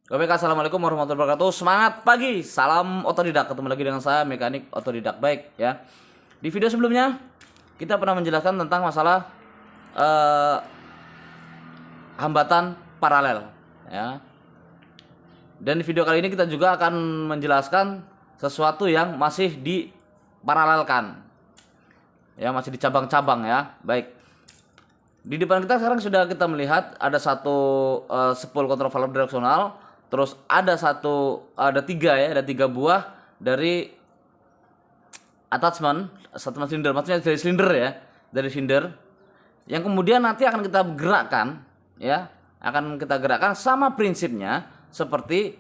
Oke, assalamualaikum warahmatullahi wabarakatuh. Semangat pagi, salam otodidak. Ketemu lagi dengan saya, mekanik otodidak. Baik ya. Di video sebelumnya kita pernah menjelaskan tentang masalah eh, hambatan paralel ya. Dan di video kali ini kita juga akan menjelaskan sesuatu yang masih diparalelkan. Ya, masih dicabang-cabang ya. Baik. Di depan kita sekarang sudah kita melihat ada satu spool control valve direksional. Terus ada tiga buah dari attachment silinder, maksudnya dari silinder ya, dari silinder yang kemudian nanti akan kita gerakkan ya, sama prinsipnya seperti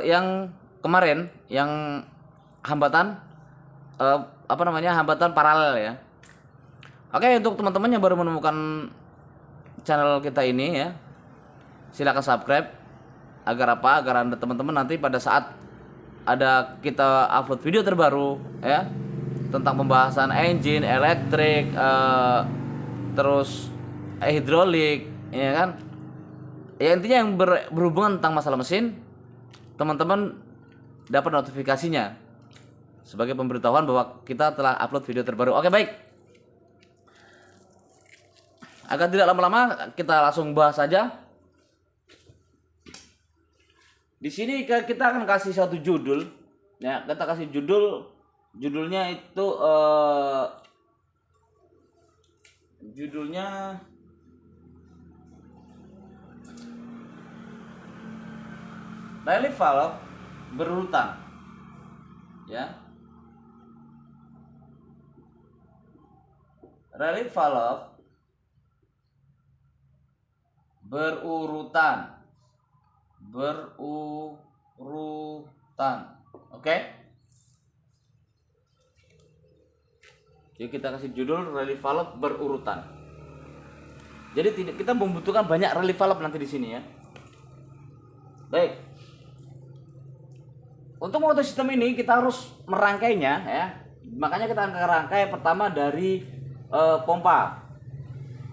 yang kemarin, yang hambatan hambatan paralel ya. Oke, untuk teman-teman yang baru menemukan channel kita ini ya, silakan subscribe agar Anda teman-teman nanti pada saat ada kita upload video terbaru ya tentang pembahasan engine, elektrik, terus hidrolik, ya kan? Ya intinya yang berhubungan tentang masalah mesin, teman-teman dapat notifikasinya sebagai pemberitahuan bahwa kita telah upload video terbaru. Oke, baik. Agar tidak lama-lama, kita langsung bahas saja. Di sini kita akan kasih satu judul, ya. Kita kasih judulnya itu judulnya relief valve berurutan, ya. Relief valve berurutan. Oke. Jadi kita kasih judul relief valve berurutan. Jadi kita membutuhkan banyak relief valve nanti di sini ya. Baik. Untuk mengatur sistem ini kita harus merangkainya ya. Makanya kita akan rangkai pertama dari pompa.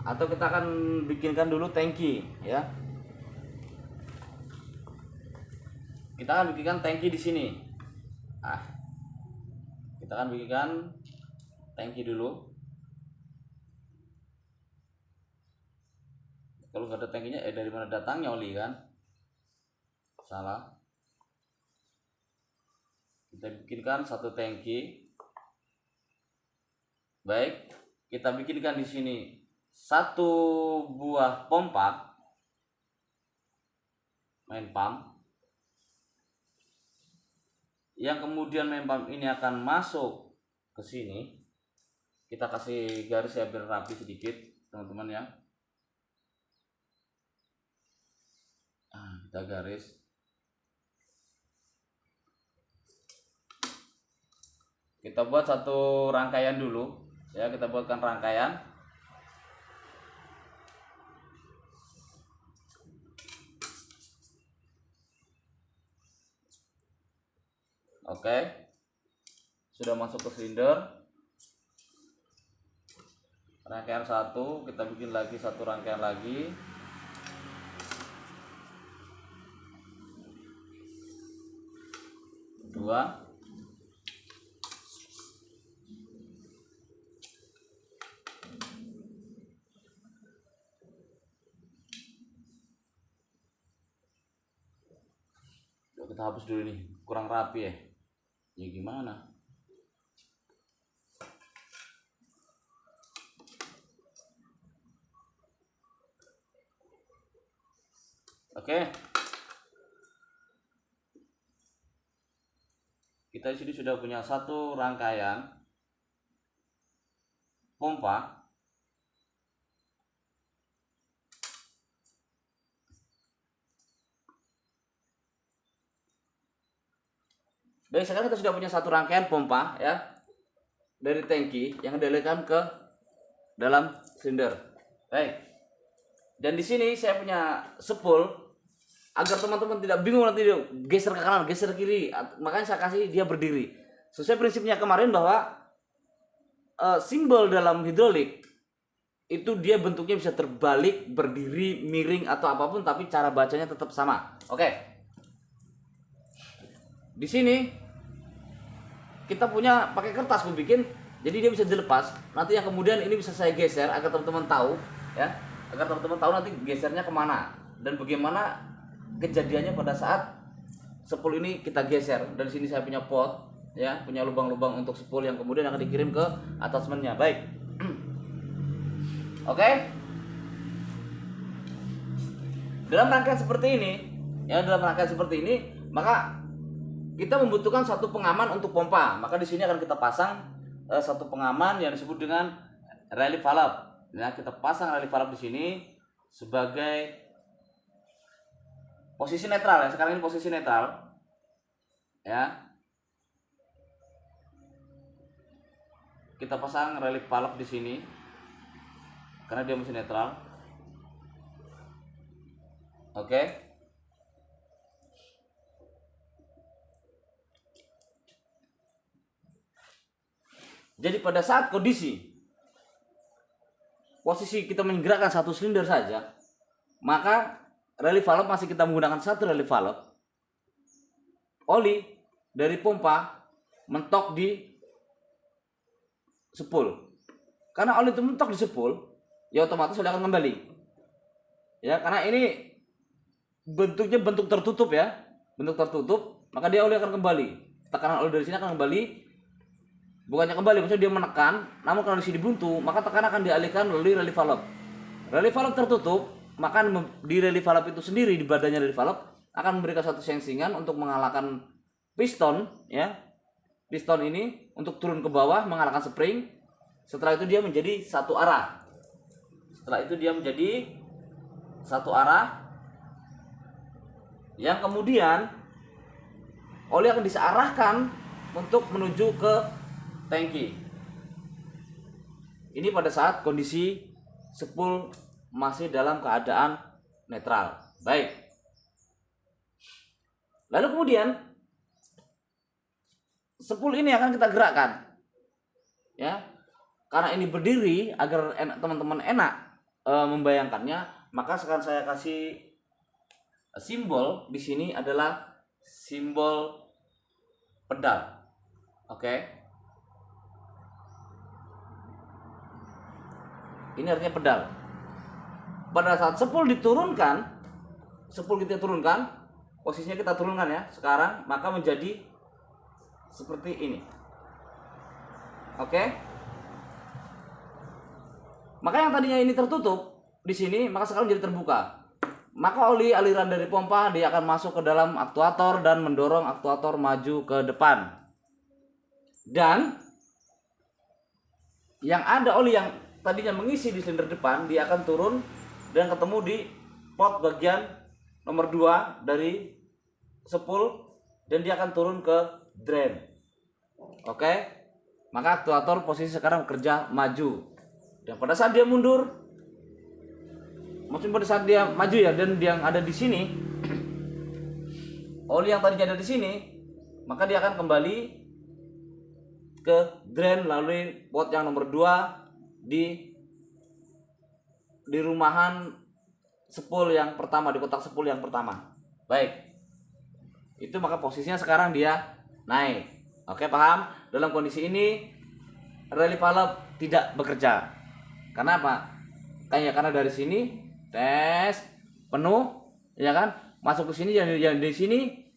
Atau kita akan bikinkan dulu tangki ya. Kita akan bikinkan tangki di sini. Kita akan bikinkan tangki dulu. Kalau nggak ada tangkinya, dari mana datangnya oli kan? Salah. Kita bikinkan satu tangki. Baik, kita bikinkan di sini satu buah pompa, main pump. Yang kemudian main pump ini akan masuk ke sini. Kita kasih garis ya biar rapi sedikit, teman-teman ya. Kita garis. Kita buat satu rangkaian dulu ya, kita buatkan rangkaian. Oke, sudah masuk ke silinder. Rangkaian satu, kita bikin lagi satu rangkaian lagi. Dua. Kita hapus dulu nih, kurang rapi ya. Ya gimana? Oke. Kita di sini sudah punya satu rangkaian pompa. Baik, sekarang kita sudah punya satu rangkaian pompa ya dari tangki yang dialirkan ke dalam silinder. Baik. Dan di sini saya punya spool agar teman-teman tidak bingung nanti geser ke kanan, geser ke kiri. Makanya saya kasih dia berdiri. Sesuai prinsipnya kemarin bahwa simbol dalam hidrolik itu dia bentuknya bisa terbalik, berdiri, miring atau apapun, tapi cara bacanya tetap sama. Oke. Di sini kita punya pakai kertas gue bikin, jadi dia bisa dilepas. Nanti yang kemudian ini bisa saya geser agar teman-teman tahu, ya, agar teman-teman tahu nanti gesernya kemana dan bagaimana kejadiannya pada saat spool ini kita geser. Dan di sini saya punya pot, ya, punya lubang-lubang untuk spool yang kemudian akan dikirim ke attachmentnya. Baik. Oke. Dalam rangkaian seperti ini, ya, maka kita membutuhkan satu pengaman untuk pompa. Maka di sini akan kita pasang satu pengaman yang disebut dengan relief valve. Ya, kita pasang relief valve di sini sebagai posisi netral, ya. Sekarang ini posisi netral. Ya. Kita pasang relief valve di sini karena dia masih netral. Oke. Jadi pada saat posisi kita menggerakkan satu silinder saja, maka relief valve masih kita menggunakan satu relief valve. Oli dari pompa mentok di spool. Karena oli itu mentok di spool, ya otomatis oli akan kembali. Ya, karena ini bentuknya bentuk tertutup, ya. Bentuk tertutup, maka dia oli akan kembali. Tekanan oli dari sini akan kembali. Bukannya kembali, maksudnya dia menekan, namun kalau di sini buntu, maka tekanan akan dialihkan melalui relief valve. Relief valve tertutup, maka di relief valve itu sendiri, di badannya relief valve akan memberikan satu sensingan untuk mengalahkan piston, ya. Piston ini untuk turun ke bawah mengalahkan spring. Setelah itu dia menjadi satu arah. Yang kemudian oli akan diarahkan untuk menuju ke tangki. Ini pada saat kondisi spool masih dalam keadaan netral. Baik. Lalu kemudian spool ini akan kita gerakkan, ya. Karena ini berdiri agar teman-teman enak membayangkannya, maka sekarang saya kasih simbol di sini adalah simbol pedal. Oke. Ini artinya pedal. Pada saat spool kita turunkan, posisinya kita turunkan, ya. Sekarang maka menjadi seperti ini. Oke. Maka yang tadinya ini tertutup di sini, maka sekarang jadi terbuka. Maka oli aliran dari pompa dia akan masuk ke dalam aktuator dan mendorong aktuator maju ke depan. Dan yang ada oli yang tadinya mengisi di silinder depan, dia akan turun dan ketemu di pot bagian nomor 2 dari spool dan dia akan turun ke drain. Oke. Maka aktuator posisi sekarang bekerja maju. Dan pada saat dia mundur, maksudnya pada saat dia maju, ya, dan yang ada di sini, oli yang tadinya ada di sini, maka dia akan kembali ke drain melalui pot yang nomor 2 di rumahan spool yang pertama, di kotak spool yang pertama. Baik. Itu maka posisinya sekarang dia naik. Oke, paham? Dalam kondisi ini relief valve tidak bekerja. Karena apa? Karena dari sini tes penuh, ya kan? Masuk ke sini, yang di sini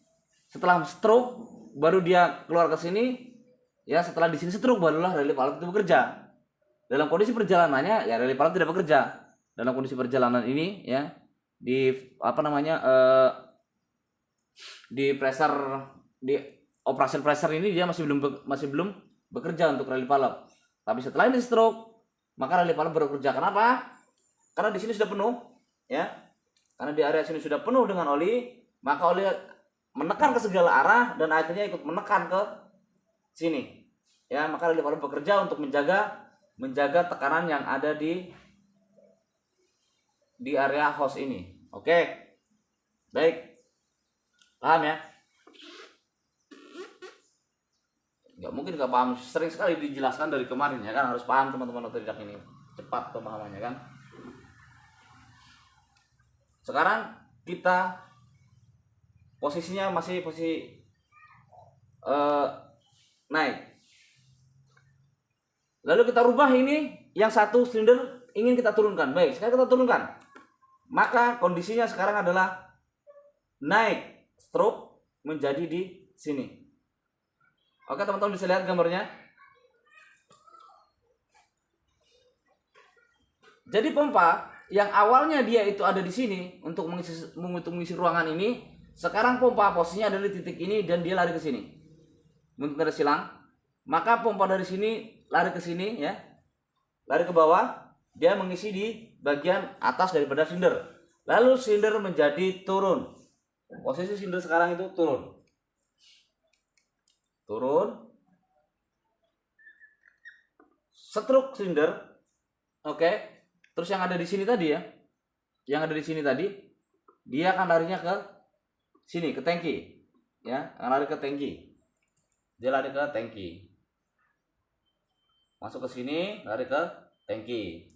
setelah stroke baru dia keluar ke sini, ya. Setelah di sini stroke barulah relief valve itu bekerja. Dalam kondisi perjalanannya, ya, relief valve tidak bekerja. Dalam kondisi perjalanan ini, ya, di di pressure, di operation pressure ini dia masih belum bekerja untuk relief valve. Tapi setelah ini stroke, maka relief valve bekerja. Kenapa? Karena di sini sudah penuh, ya. Karena di area sini sudah penuh dengan oli, maka oli menekan ke segala arah dan akhirnya ikut menekan ke sini. Ya, maka relief valve bekerja untuk menjaga tekanan yang ada di area hose ini. Oke. Baik. Paham, ya? Nggak mungkin nggak paham, sering sekali dijelaskan dari kemarin, ya kan. Harus paham teman-teman otodidak ini, cepat pemahamannya, kan. Sekarang kita posisinya masih posisi naik. Lalu kita rubah ini yang satu silinder ingin kita turunkan. Baik, sekarang kita turunkan. Maka kondisinya sekarang adalah naik stroke menjadi di sini. Oke, teman-teman bisa lihat gambarnya. Jadi pompa yang awalnya dia itu ada di sini untuk mengisi ruangan ini, sekarang pompa posisinya ada di titik ini dan dia lari ke sini. Untuk ada silang, maka pompa dari sini lari ke sini ya. Lari ke bawah, dia mengisi di bagian atas daripada silinder. Lalu silinder menjadi turun. Posisi silinder sekarang itu turun. Turun. Stroke silinder. Oke. Terus yang ada di sini tadi ya. Yang ada di sini tadi, dia akan larinya ke sini, ke tangki. Ya, akan lari ke tangki. Dia lari ke tangki. Masuk ke sini, lari ke tangki.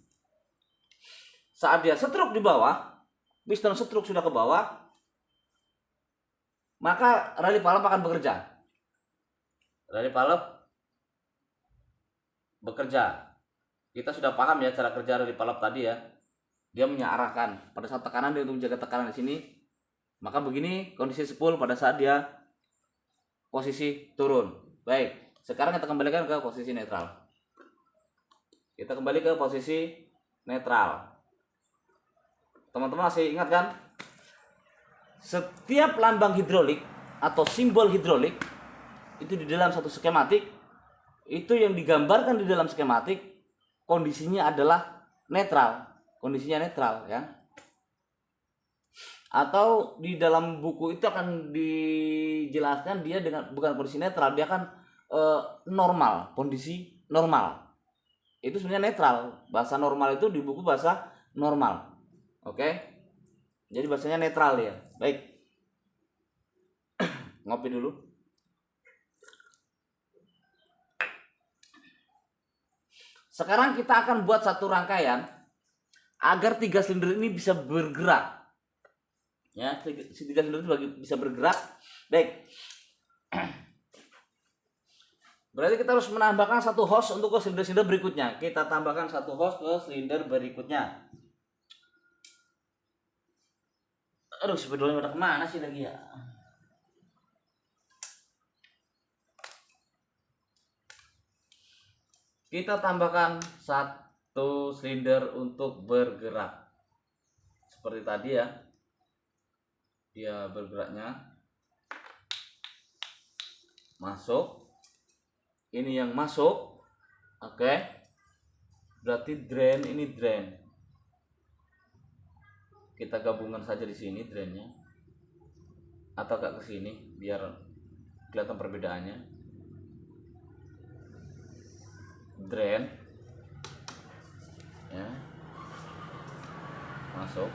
Saat dia stroke di bawah, piston stroke sudah ke bawah, maka rally valve akan bekerja. Rally valve bekerja. Kita sudah paham ya cara kerja rally valve tadi ya. Dia mengarahkan pada saat tekanan, dia untuk menjaga tekanan di sini. Maka begini kondisi spool pada saat dia posisi turun. Baik, sekarang kita kembalikan ke posisi netral. Kita kembali ke posisi netral. Teman-teman masih ingat kan? Setiap lambang hidrolik atau simbol hidrolik itu di dalam satu skematik, itu yang digambarkan di dalam skematik kondisinya adalah netral. Kondisinya netral ya. Atau di dalam buku itu akan dijelaskan dia dengan bukan kondisi netral, dia akan normal, kondisi normal. Itu sebenarnya netral. Bahasa normal itu di buku bahasa normal. Oke. Jadi bahasanya netral ya. Baik. Ngopi dulu. Sekarang kita akan buat satu rangkaian agar 3 silinder ini bisa bergerak. Ya, 3 silinder itu bisa bergerak. Baik. Berarti kita harus menambahkan satu hose untuk ke silinder-silinder berikutnya. Kita tambahkan satu hose ke silinder berikutnya. Aduh, sebetulnya udah kemana sih lagi ya? Kita tambahkan satu silinder untuk bergerak. Seperti tadi ya. Dia bergeraknya. Masuk. Ini yang masuk. Oke. Berarti drain, ini drain. Kita gabungkan saja di sini drainnya. Atau agak ke sini biar kelihatan perbedaannya. Drain. Ya. Masuk.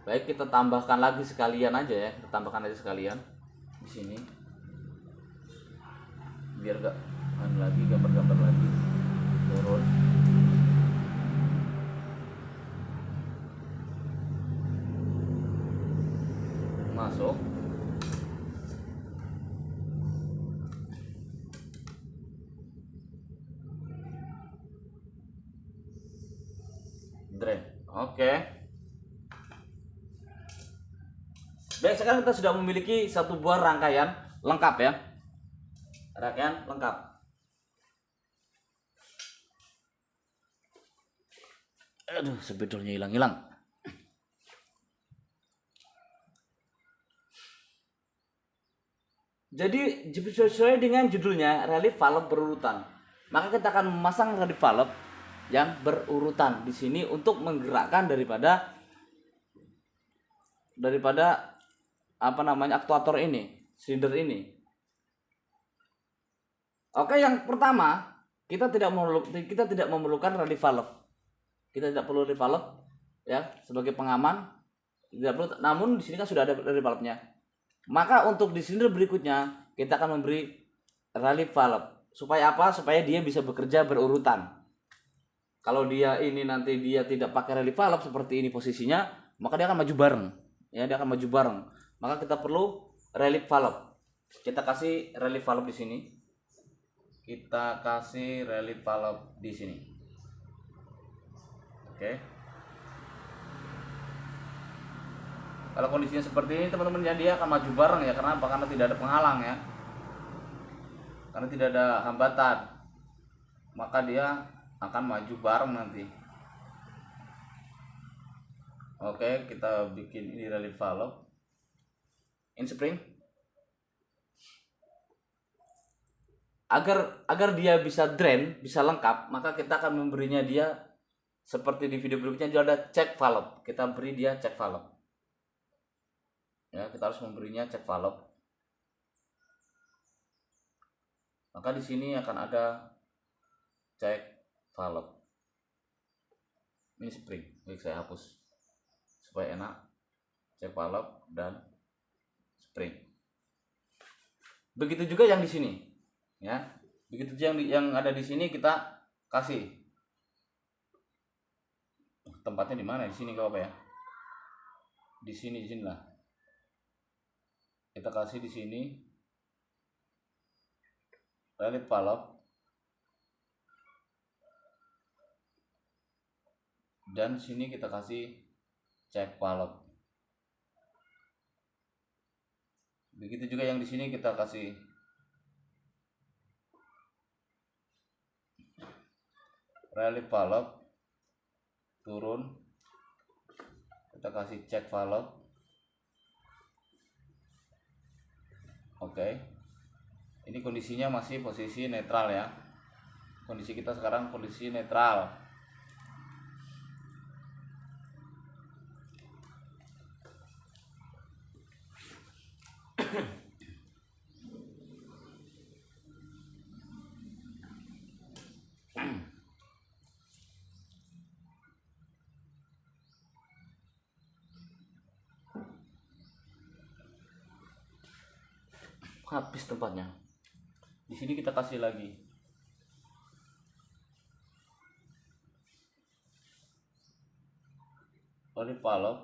Baik, kita tambahkan lagi sekalian aja ya. Kita tambahkan aja sekalian di sini. Biar gak lagi gambar-gambar lagi. Turun. Masuk. Drain. Oke. Baik, sekarang kita sudah memiliki satu buah rangkaian lengkap ya. Rangkaian lengkap. Aduh, sebetulnya hilang-hilang. Jadi sesuai dengan judulnya rally valve berurutan. Maka kita akan memasang rally valve yang berurutan di sini untuk menggerakkan daripada aktuator ini, silinder ini. Oke, yang pertama kita tidak memerlukan rally valve. Kita tidak perlu rally valve ya sebagai pengaman. Tidak perlu. Namun di sini kan sudah ada rally valve-nya. Maka untuk di silinder berikutnya kita akan memberi rally valve. Supaya apa? Supaya dia bisa bekerja berurutan. Kalau dia ini nanti dia tidak pakai rally valve seperti ini posisinya, maka dia akan maju bareng. Ya, dia akan maju bareng. Maka kita perlu relief valve. Kita kasih relief valve di sini. Kita kasih relief valve di sini. Oke. Kalau kondisinya seperti ini teman-teman, ya dia akan maju bareng ya. Karena apa? Karena tidak ada penghalang ya. Karena tidak ada hambatan, maka dia akan maju bareng nanti. Oke, kita bikin ini relief valve in spring. Agar dia bisa drain, bisa lengkap, maka kita akan memberinya dia seperti di video berikutnya, dia ada check valve. Kita beri dia check valve. Ya, kita harus memberinya check valve. Maka di sini akan ada check valve. Ini spring. Baik, saya hapus supaya enak. Check valve dan spring. Begitu juga yang di sini. Ya, begitu juga yang ada di sini kita kasih. Tempatnya di mana? Di sini apa ya? Di sini lah. Kita kasih di sini relief valve dan sini kita kasih check valve. Begitu juga yang di sini kita kasih relief valve turun, kita kasih check valve. Oke, ini kondisinya masih posisi netral ya. Kondisi kita sekarang kondisi netral. Habis tempatnya. Di sini kita kasih lagi. Relief valve,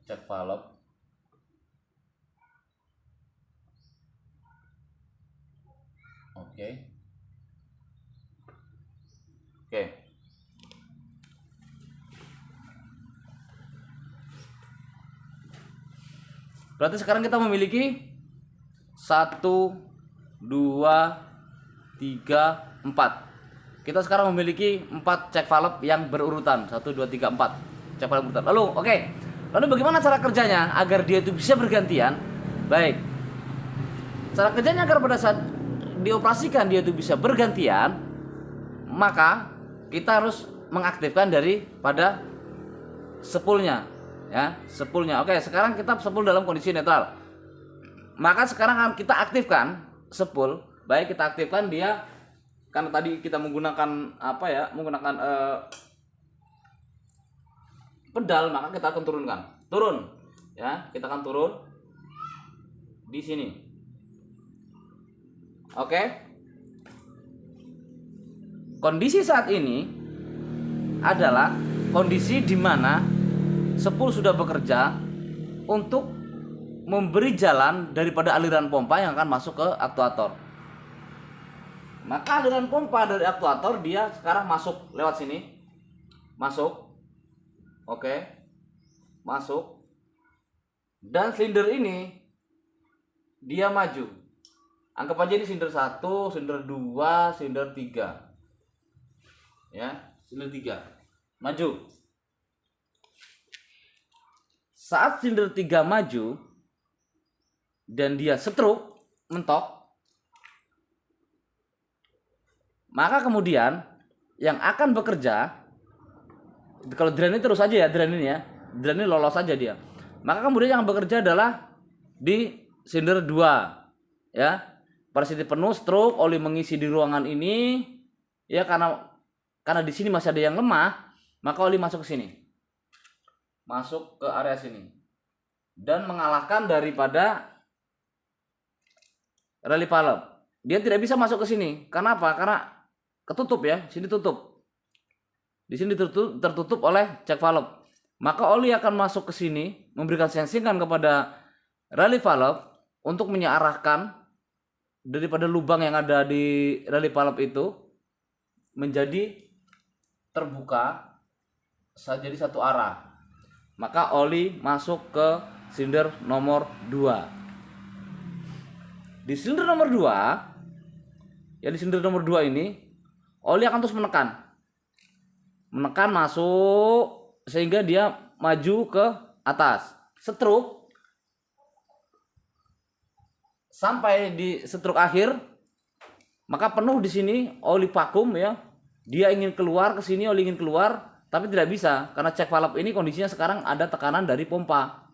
check valve. Oke. Berarti sekarang kita memiliki 1, 2, 3, 4. Kita sekarang memiliki 4 check valve yang berurutan. 1, 2, 3, 4 check valve berurutan. Lalu bagaimana cara kerjanya agar dia itu bisa bergantian? Baik. Cara kerjanya agar pada saat dioperasikan dia itu bisa bergantian, maka kita harus mengaktifkan daripada spoolnya. Ya, spoolnya. Oke, sekarang kita spool dalam kondisi netral. Maka sekarang akan kita aktifkan spool. Baik, kita aktifkan dia karena tadi kita menggunakan apa ya? Menggunakan pedal, maka kita akan turunkan. Turun. Ya, kita akan turun di sini. Oke. Kondisi saat ini adalah kondisi di mana spool sudah bekerja untuk memberi jalan daripada aliran pompa yang akan masuk ke aktuator. Maka aliran pompa dari aktuator dia sekarang masuk lewat sini. Masuk. Oke. Masuk. Dan silinder ini dia maju. Anggap aja ini silinder 1, silinder 2, silinder 3. Ya, silinder 3. Maju. Saat silinder 3 maju dan dia stroke, mentok, maka kemudian yang akan bekerja, kalau drain ini terus aja ya, drain ini lolos aja dia. Maka kemudian yang bekerja adalah di silinder 2, ya. Pada titik penuh stroke, oli mengisi di ruangan ini, ya karena di sini masih ada yang lemah, maka oli masuk ke sini. Masuk ke area sini dan mengalahkan daripada relief valve. Dia tidak bisa masuk ke sini. Karena apa? Karena ketutup ya, sini tutup. Di sini tertutup oleh check valve. Maka oli akan masuk ke sini memberikan sensingan kepada relief valve untuk mengarahkan daripada lubang yang ada di relief valve itu menjadi terbuka jadi satu arah. Maka oli masuk ke silinder nomor 2. Di silinder nomor 2, ya di silinder nomor 2 ini oli akan terus menekan masuk sehingga dia maju ke atas. Stroke sampai di stroke akhir, maka penuh di sini oli vakum ya. Dia ingin keluar ke sini, oli ingin keluar, tapi tidak bisa karena check valve ini kondisinya sekarang ada tekanan dari pompa.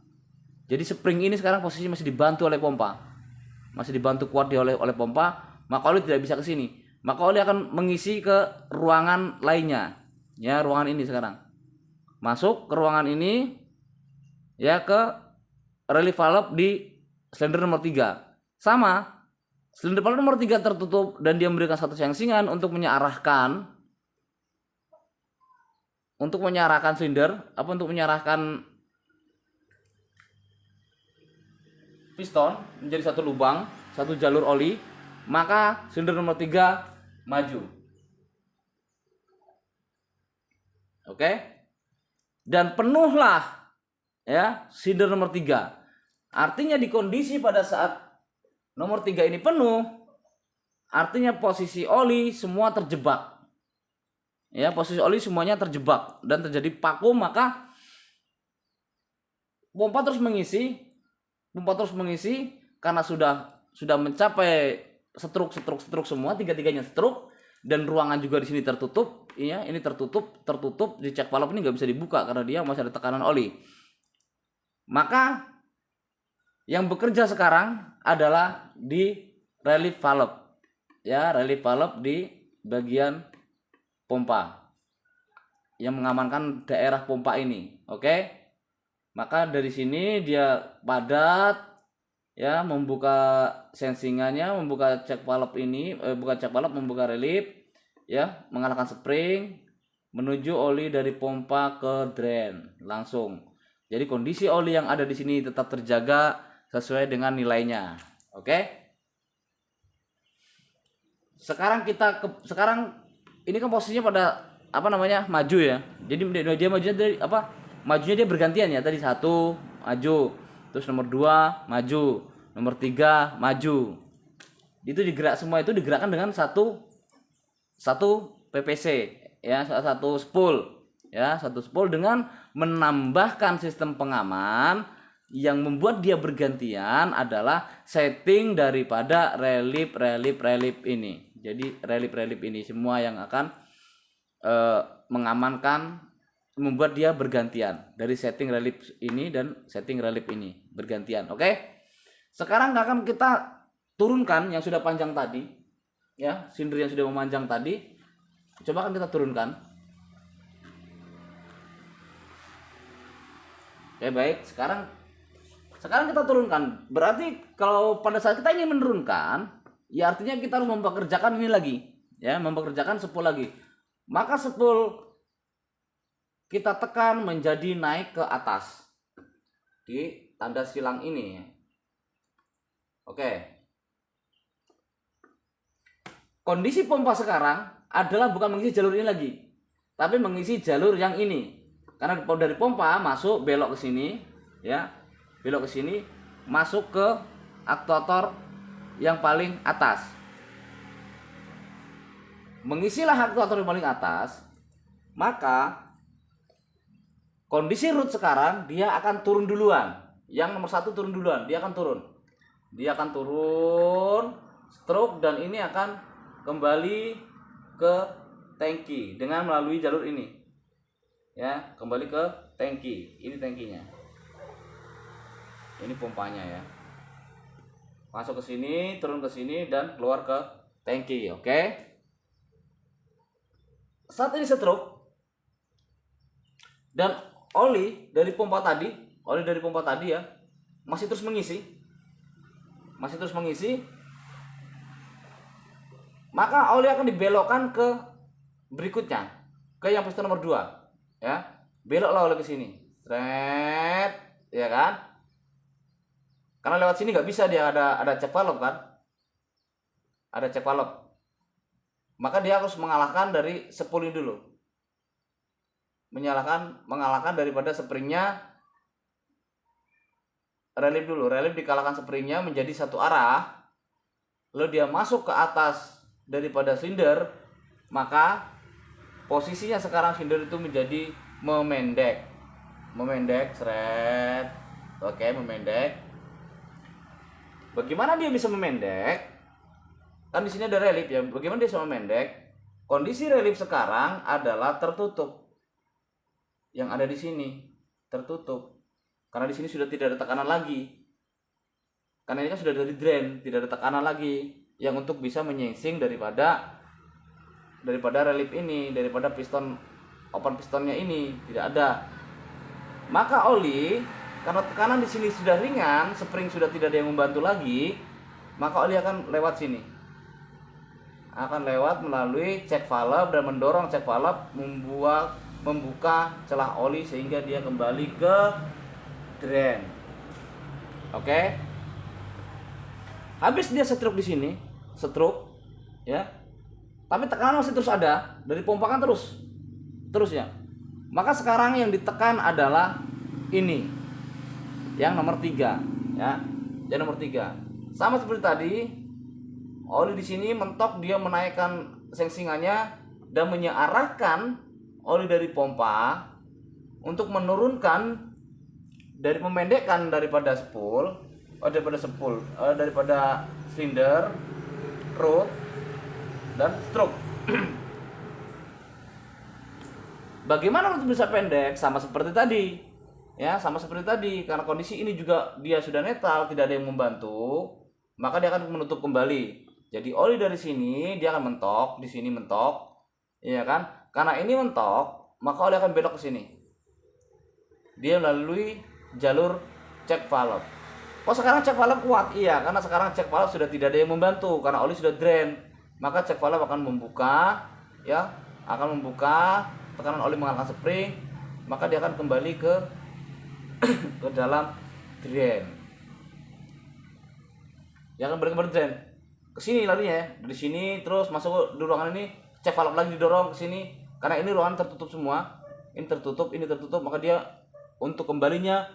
Jadi spring ini sekarang posisinya masih dibantu oleh pompa. Masih dibantu kuat oleh pompa, maka oli tidak bisa ke sini. Maka oli akan mengisi ke ruangan lainnya. Ya, ruangan ini sekarang. Masuk ke ruangan ini ya ke relief valve di silinder nomor 3. Sama, silinder valve nomor 3 tertutup dan dia memberikan satu sensingan untuk menyarahkan silinder, untuk menyarahkan piston menjadi satu lubang, satu jalur oli, maka silinder nomor 3 maju. Oke? Dan penuhlah ya silinder nomor 3. Artinya di kondisi pada saat nomor 3 ini penuh, artinya posisi oli semua terjebak. Ya, posisi oli semuanya terjebak dan terjadi vakum, maka pompa terus mengisi karena sudah mencapai stroke semua, tiga-tiganya stroke, dan ruangan juga di sini tertutup, ya, ini tertutup di check valve ini nggak bisa dibuka karena dia masih ada tekanan oli. Maka yang bekerja sekarang adalah di relief valve. Ya, relief valve di bagian pompa yang mengamankan daerah pompa ini. Oke? Maka dari sini dia padat ya, membuka sensingannya, membuka check valve ini, membuka relief ya, mengalahkan spring menuju oli dari pompa ke drain langsung. Jadi kondisi oli yang ada di sini tetap terjaga sesuai dengan nilainya. Oke? Sekarang ini kan posisinya pada maju ya. Jadi dia majunya dari majunya dia bergantian ya. Tadi 1 maju, terus nomor 2 maju, nomor 3 maju. Itu semua itu digerakkan dengan satu PPC ya, satu spool ya, satu spool dengan menambahkan sistem pengaman yang membuat dia bergantian adalah setting daripada relief ini. Jadi relief ini semua yang akan mengamankan, membuat dia bergantian dari setting relief ini dan setting relief ini bergantian. Oke? Sekarang akan kita turunkan yang sudah panjang tadi ya, silinder yang sudah memanjang tadi. Coba kan kita turunkan. Oke, baik. Sekarang kita turunkan. Berarti kalau pada saat kita ingin menurunkan, ya artinya kita harus mempekerjakan ini lagi, ya, mempekerjakan spool lagi. Maka spool kita tekan menjadi naik ke atas di tanda silang ini. Oke. Kondisi pompa sekarang adalah bukan mengisi jalur ini lagi, tapi mengisi jalur yang ini. Karena dari pompa masuk belok ke sini, ya, belok ke sini, masuk ke aktuator yang paling atas. Mengisilah aktuator yang paling atas, maka kondisi root sekarang dia akan turun duluan. Yang nomor 1 turun duluan, dia akan turun, stroke, dan ini akan kembali ke tangki dengan melalui jalur ini. Ya, kembali ke tangki. Ini tangkinya. Ini pompanya ya. Masuk ke sini, turun ke sini, dan keluar ke tangki. Oke. Saat ini stroke dan oli dari pompa tadi ya masih terus mengisi. Maka oli akan dibelokkan ke berikutnya, ke yang piston nomor 2 ya. Beloklah oli ke sini. Stret. ya kan? Karena lewat sini nggak bisa, dia ada check valve kan, ada check valve. Maka dia harus mengalahkan dari spool ini dulu, mengalahkan daripada springnya relief dulu. Relief dikalahkan springnya menjadi satu arah, lalu dia masuk ke atas daripada silinder, maka posisinya sekarang silinder itu menjadi memendek, seret. Oke, memendek. Bagaimana dia bisa memendek? Kan di sini ada relief ya. Bagaimana dia bisa memendek? Kondisi relief sekarang adalah tertutup. Yang ada di sini tertutup. Karena di sini sudah tidak ada tekanan lagi. Karena ini kan sudah dari drain, tidak ada tekanan lagi yang untuk bisa menyingsing daripada relief ini, daripada piston open pistonnya ini tidak ada. Maka oli, karena tekanan di sini sudah ringan, spring sudah tidak ada yang membantu lagi, maka oli akan lewat sini. Akan lewat melalui check valve dan mendorong check valve membuka celah oli sehingga dia kembali ke drain. Oke. Habis dia stroke di sini, ya. Tapi tekanan masih terus ada, dari pompa kan terus ya. Maka sekarang yang ditekan adalah ini, yang nomor 3, ya. Yang nomor 3. Sama seperti tadi, oli di sini mentok, dia menaikkan sengsingannya dan menyearahkan oli dari pompa untuk menurunkan dari memendekkan daripada silinder, root dan stroke. Bagaimana untuk bisa pendek? Sama seperti tadi. Ya, sama seperti tadi. Karena kondisi ini juga dia sudah netral, tidak ada yang membantu, maka dia akan menutup kembali. Jadi oli dari sini dia akan mentok, di sini mentok. Iya kan? Karena ini mentok, maka oli akan belok ke sini. Dia melalui jalur check valve. Oh, sekarang check valve kuat? Iya, karena sekarang check valve sudah tidak ada yang membantu karena oli sudah drain. Maka check valve akan membuka, ya, tekanan oli mengalahkan spring, maka dia akan kembali ke dalam drain. Dia akan kembali ke drain. Ke sini larinya ya, dari sini terus masuk di ruangan ini, check valve lagi didorong ke sini karena ini ruangan tertutup semua. Ini tertutup, maka dia untuk kembalinya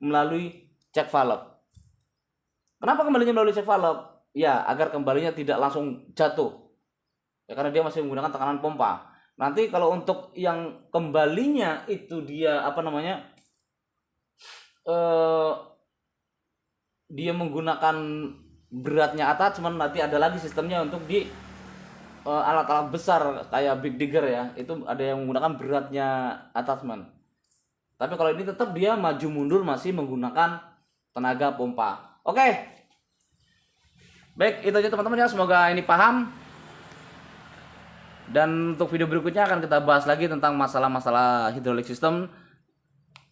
melalui check valve. Kenapa kembalinya melalui check valve? Ya, agar kembalinya tidak langsung jatuh. Ya, karena dia masih menggunakan tekanan pompa. Nanti kalau untuk yang kembalinya itu dia dia menggunakan beratnya attachment, nanti ada lagi sistemnya untuk di alat-alat besar kayak big digger ya. Itu ada yang menggunakan beratnya attachment. Tapi kalau ini tetap dia maju mundur masih menggunakan tenaga pompa. Oke. Baik, itu aja teman-teman ya. Semoga ini paham. Dan untuk video berikutnya akan kita bahas lagi tentang masalah-masalah hidrolik sistem.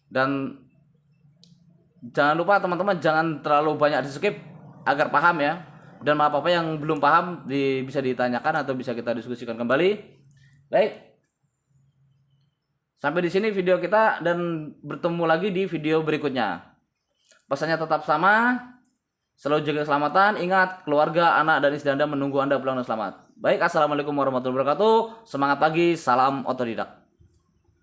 Dan jangan lupa teman-teman jangan terlalu banyak di skip agar paham ya. Dan apa-apa yang belum paham bisa ditanyakan atau bisa kita diskusikan kembali. Baik. Sampai di sini video kita dan bertemu lagi di video berikutnya. Pesannya tetap sama. Selalu jaga keselamatan. Ingat, keluarga, anak, dan istri Anda menunggu Anda pulang dengan selamat. Baik, assalamualaikum warahmatullahi wabarakatuh. Semangat pagi, salam otodidak.